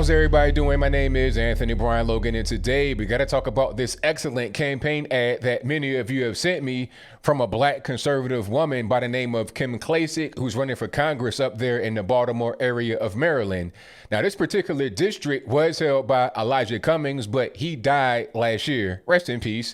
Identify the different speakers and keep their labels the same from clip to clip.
Speaker 1: How's everybody doing? My name is Anthony Brian Logan, and today we got to talk about this excellent campaign ad that many of you have sent me from a black conservative woman by the name of Kim Klacik, who's running for Congress up there in the Baltimore area of Maryland. Now, this particular district was held by Elijah Cummings, but he died last year. Rest in peace.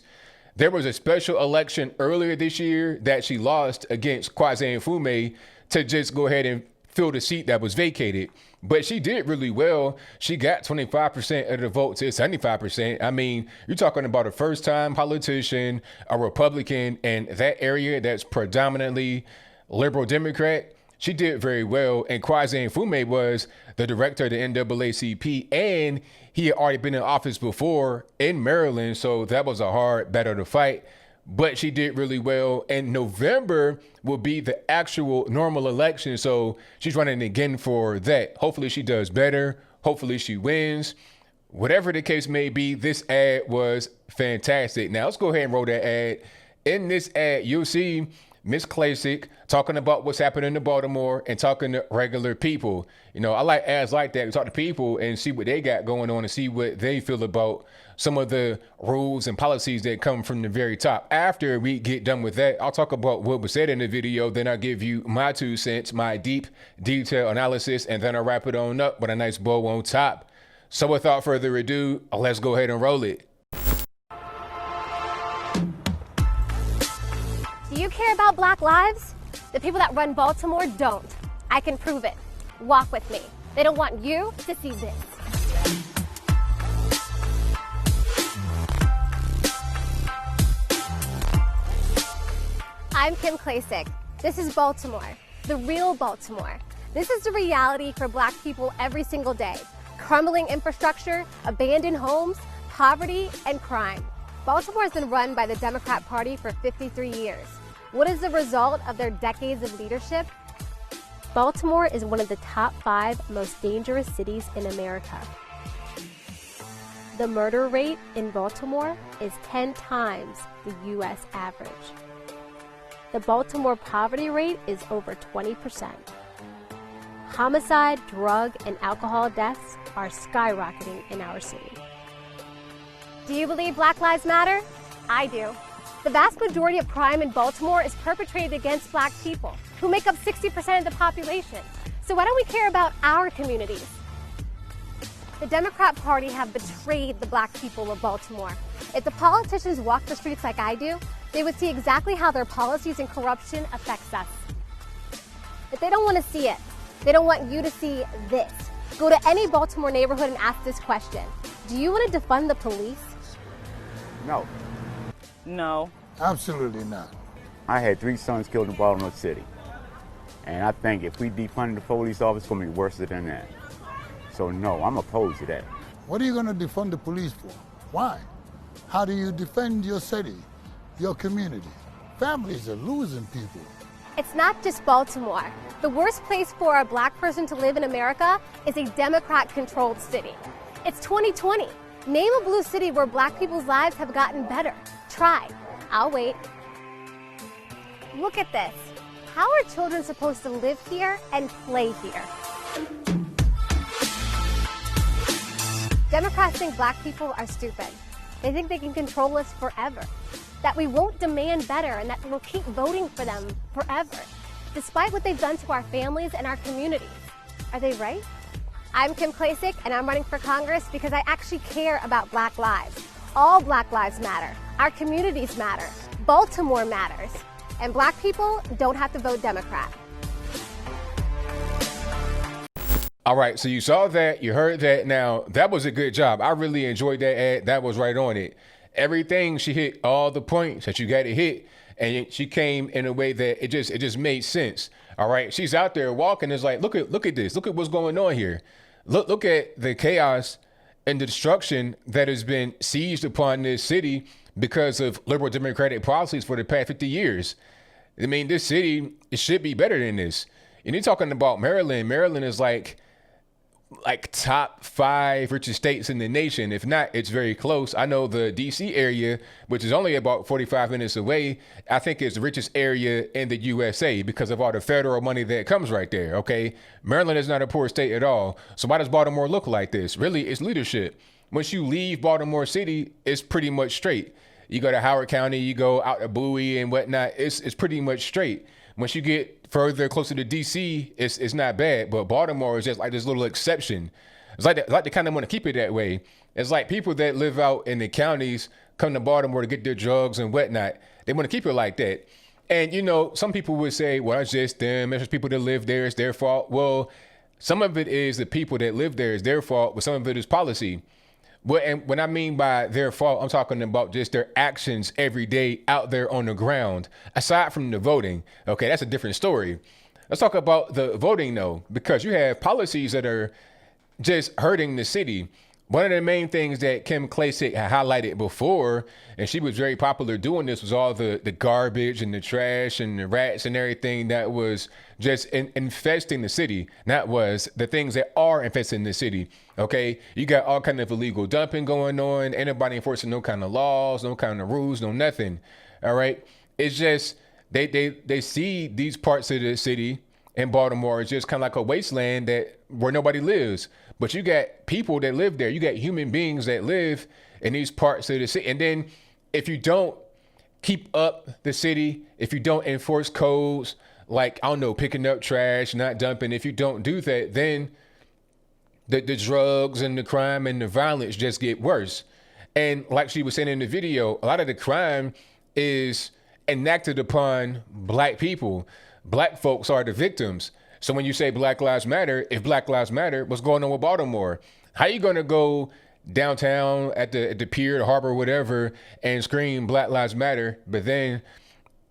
Speaker 1: There was a special election earlier this year that she lost against Kwasi Mfume to just go ahead and fill the seat that was vacated. But she did really well. She got 25% of the vote to 75%. I mean, you're talking about a first-time politician, a Republican in that area that's predominantly liberal Democrat. She did very well. And Kwasi Mfume was the director of the NAACP, and he had already been in office before in Maryland, so that was a hard battle to fight. But she did really well. And November will be the actual normal election. So she's running again for that. Hopefully she does better. Hopefully she wins. Whatever the case may be, this ad was fantastic. Now let's go ahead and roll that ad. In this ad, you'll see Miss Klacik talking about what's happening in Baltimore and talking to regular people. You know, I like ads like that. We talk to people and see what they got going on and see what they feel about some of the rules and policies that come from the very top. After we get done with that, I'll talk about what was said in the video. Then I'll give you my 2 cents, my deep, detailed analysis, and then I'll wrap it on up with a nice bow on top. So without further ado, let's go ahead and roll it.
Speaker 2: Do you care about Black lives? The people that run Baltimore don't. I can prove it. Walk with me. They don't want you to see this. I'm Kim Klacik. This is Baltimore, the real Baltimore. This is the reality for Black people every single day. Crumbling infrastructure, abandoned homes, poverty, and crime. Baltimore has been run by the Democrat Party for 53 years. What is the result of their decades of leadership? Baltimore is one of the top 5 most dangerous cities in America. The murder rate in Baltimore is 10 times the U.S. average. The Baltimore poverty rate is over 20%. Homicide, drug, and alcohol deaths are skyrocketing in our city. Do you believe Black Lives Matter? I do. The vast majority of crime in Baltimore is perpetrated against Black people, who make up 60% of the population. So why don't we care about our communities? The Democrat Party have betrayed the Black people of Baltimore. If the politicians walk the streets like I do, they would see exactly how their policies and corruption affects us. But they don't want to see it. They don't want you to see this. Go to any Baltimore neighborhood and ask this question. Do you want to defund the police?
Speaker 3: No.
Speaker 4: No.
Speaker 5: Absolutely not.
Speaker 3: I had 3 sons killed in Baltimore City. And I think if we defund the police officer, it's going to be worse than that. So no, I'm opposed to that.
Speaker 5: What are you going to defund the police for? Why? How do you defend your city, your community? Families are losing people.
Speaker 2: It's not just Baltimore. The worst place for a Black person to live in America is a Democrat-controlled city. It's 2020. Name a blue city where Black people's lives have gotten better. Try. I'll wait. Look at this. How are children supposed to live here and play here? Democrats think Black people are stupid. They think they can control us forever. That we won't demand better and that we'll keep voting for them forever, despite what they've done to our families and our communities. Are they right? I'm Kim Klacik, and I'm running for Congress because I actually care about Black lives. All Black lives matter. Our communities matter. Baltimore matters. And Black people don't have to vote Democrat.
Speaker 1: All right, so you saw that, you heard that. Now, that was a good job. I really enjoyed that ad. That was right on it. Everything, she hit all the points that you got to hit, and she came in a way that it just made sense. All right, she's out there walking. It's like, look at this. Look at what's going on here. Look at the chaos and the destruction that has been seized upon this city because of liberal Democratic policies for the past 50 years. I mean, this city, it should be better than this. And you're talking about Maryland. Maryland is like like top 5 richest states in the nation. If not, it's very close. I know the DC area, which is only about 45 minutes away, I think is the richest area in the USA because of all the federal money that comes right there. Okay. Maryland is not a poor state at all. So why does Baltimore look like this? Really, it's leadership. Once you leave Baltimore City, it's pretty much straight. You go to Howard County, you go out to Bowie and whatnot. It's pretty much straight. Once you get further closer to DC, it's not bad. But Baltimore is just like this little exception. It's like they kind of want to keep it that way. It's like people that live out in the counties come to Baltimore to get their drugs and whatnot. They want to keep it like that. And, you know, some people would say, well, it's just them. It's just people that live there. It's their fault. Well, some of it is the people that live there is their fault, but some of it is policy. Well, and when I mean by their fault, I'm talking about just their actions every day out there on the ground, aside from the voting. Okay, that's a different story. Let's talk about the voting, though, because you have policies that are just hurting the city. One of the main things that Kim Klacik had highlighted before, and she was very popular doing this, was all the garbage and the trash and the rats and everything that was just infesting the city. That was the things that are infesting the city. Okay, you got all kind of illegal dumping going on. Ain't nobody enforcing no kind of laws, no kind of rules, no nothing. All right, it's just they see these parts of the city in Baltimore as just kind of like a wasteland that where nobody lives. But you got people that live there. You got human beings that live in these parts of the city. And then if you don't keep up the city, if you don't enforce codes, like, I don't know, picking up trash, not dumping, if you don't do that, then the drugs and the crime and the violence just get worse. And like she was saying in the video, a lot of the crime is enacted upon Black people. Black folks are the victims. So when you say Black Lives Matter, if Black Lives Matter, what's going on with Baltimore? How you going to go downtown at the pier, the harbor, whatever, and scream Black Lives Matter, but then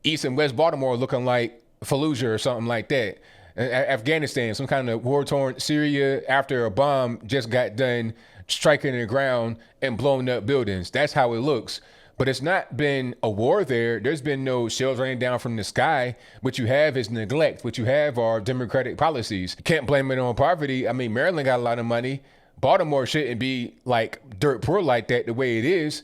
Speaker 1: East and West Baltimore looking like Fallujah or something like that? Afghanistan, some kind of war-torn Syria after a bomb just got done striking the ground and blowing up buildings. That's how it looks. But it's not been a war there. There's been no shells raining down from the sky. What you have is neglect. What you have are democratic policies. You can't blame it on poverty. I mean, Maryland got a lot of money. Baltimore shouldn't be like dirt poor like that the way it is.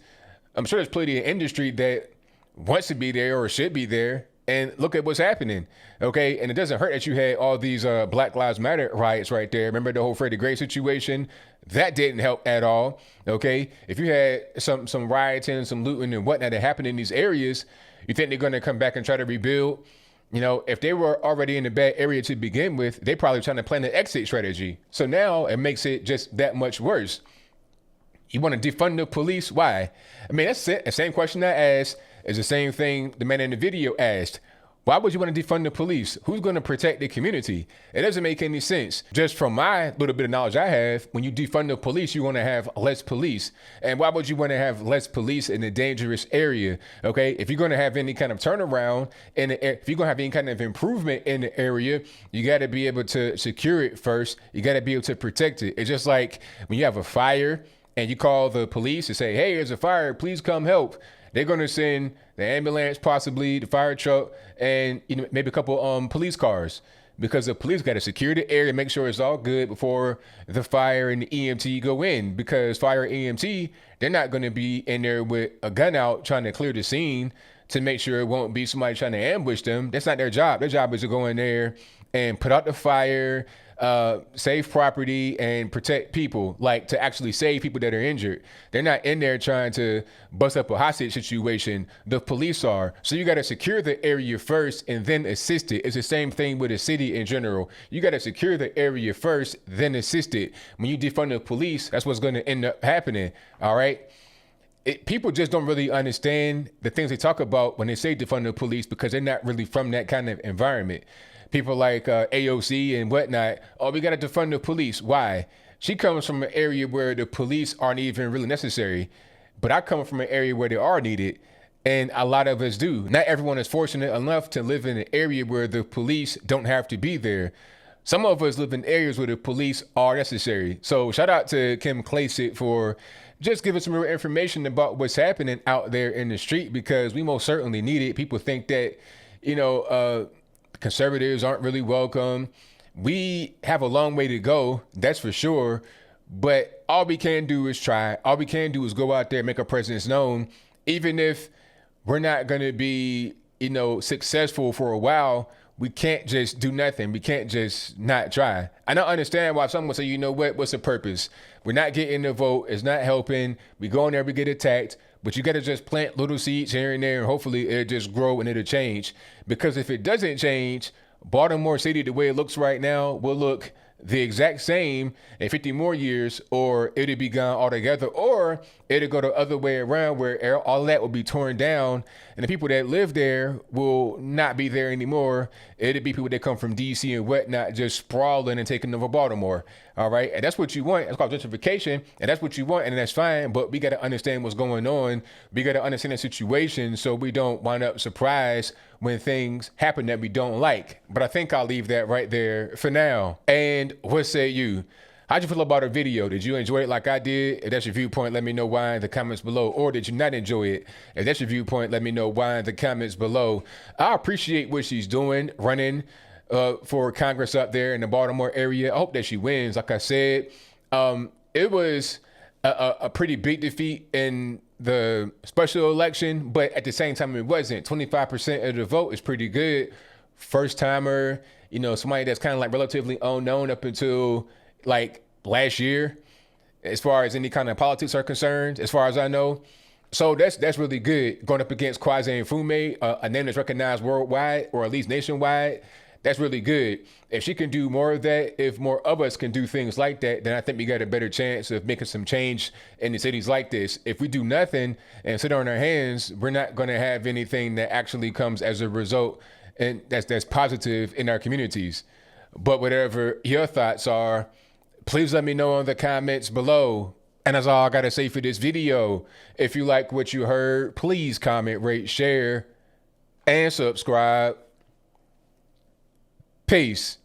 Speaker 1: I'm sure there's plenty of industry that wants to be there or should be there. And look at what's happening, okay? And it doesn't hurt that you had all these Black Lives Matter riots right there. Remember the whole Freddie Gray situation? That didn't help at all, okay? If you had some rioting, some looting and whatnot that happened in these areas, you think they're going to come back and try to rebuild? You know, if they were already in a bad area to begin with, they probably trying to plan an exit strategy. So now it makes it just that much worse. You want to defund the police? Why? I mean, that's it. The same question I asked is the same thing the man in the video asked. Why would you want to defund the police? Who's going to protect the community? It doesn't make any sense. Just from my little bit of knowledge I have, when you defund the police, you want to have less police. And why would you want to have less police in a dangerous area? Okay, if you're going to have any kind of turnaround, and if you're going to have any kind of improvement in the area, you got to be able to secure it first. You got to be able to protect it. It's just like when you have a fire and you call the police and say, hey, there's a fire, please come help. They're going to send the ambulance, possibly the fire truck, and maybe a couple police cars, because the police got to secure the area, make sure it's all good before the fire and the EMT go in. Because fire and EMT, they're not going to be in there with a gun out trying to clear the scene to make sure it won't be somebody trying to ambush them. That's not their job. Their job is to go in there and put out the fire, save property, and protect people, like to actually save people that are injured. They're not in there trying to bust up a hostage situation. The police are. So you got to secure the area first and then assist it. It's the same thing with the city in general. You got to secure the area first, then assist it. When you defund the police, that's what's going to end up happening. All right. People just don't really understand the things they talk about when they say defund the police, because they're not really from that kind of environment. People like AOC and whatnot, oh, we got to defund the police. Why? She comes from an area where the police aren't even really necessary. But I come from an area where they are needed. And a lot of us do. Not everyone is fortunate enough to live in an area where the police don't have to be there. Some of us live in areas where the police are necessary. So shout out to Kim Klacik for just giving some real information about what's happening out there in the street, because we most certainly need it. People think that, conservatives aren't really welcome. we have a long way to go, that's for sure. But all we can do is try. All we can do is go out there and make our presence known, even if we're not going to be, successful for a while. We can't just do nothing. We can't just not try. I don't understand why someone say, you know what, what's the purpose? We're not getting the vote. It's not helping. We go in there, we get attacked. But you got to just plant little seeds here and there, and hopefully it'll just grow and it'll change. Because if it doesn't change, Baltimore City, the way it looks right now, will look the exact same in 50 more years, or it'll be gone altogether, or it'll go the other way around where all that will be torn down and the people that live there will not be there anymore. It'll be people that come from DC and whatnot just sprawling and taking over Baltimore. All right. And that's what you want. It's called gentrification, and that's what you want, and that's fine. But we got to understand what's going on. We got to understand the situation so we don't wind up surprised when things happen that we don't like. But I think I'll leave that right there for now. And what say you? How'd you feel about our video? Did you enjoy it like I did? If that's your viewpoint, let me know why in the comments below. Or did you not enjoy it? If that's your viewpoint, let me know why in the comments below. I appreciate what she's doing, running for Congress up there in the Baltimore area. I hope that she wins. Like I said, it was a pretty big defeat in the special election, but at the same time, it wasn't. 25% of the vote is pretty good. First timer, somebody that's kind of like relatively unknown up until like last year, as far as any kind of politics are concerned, as far as I know. So that's really good. Going up against Kwame Nkrumah, a name that's recognized worldwide or at least nationwide, that's really good. If she can do more of that, if more of us can do things like that, then I think we got a better chance of making some change in the cities like this. If we do nothing and sit on our hands, we're not going to have anything that actually comes as a result and that's positive in our communities. But whatever your thoughts are, please let me know in the comments below. And that's all I got to say for this video. If you like what you heard, please comment, rate, share, and subscribe. Peace.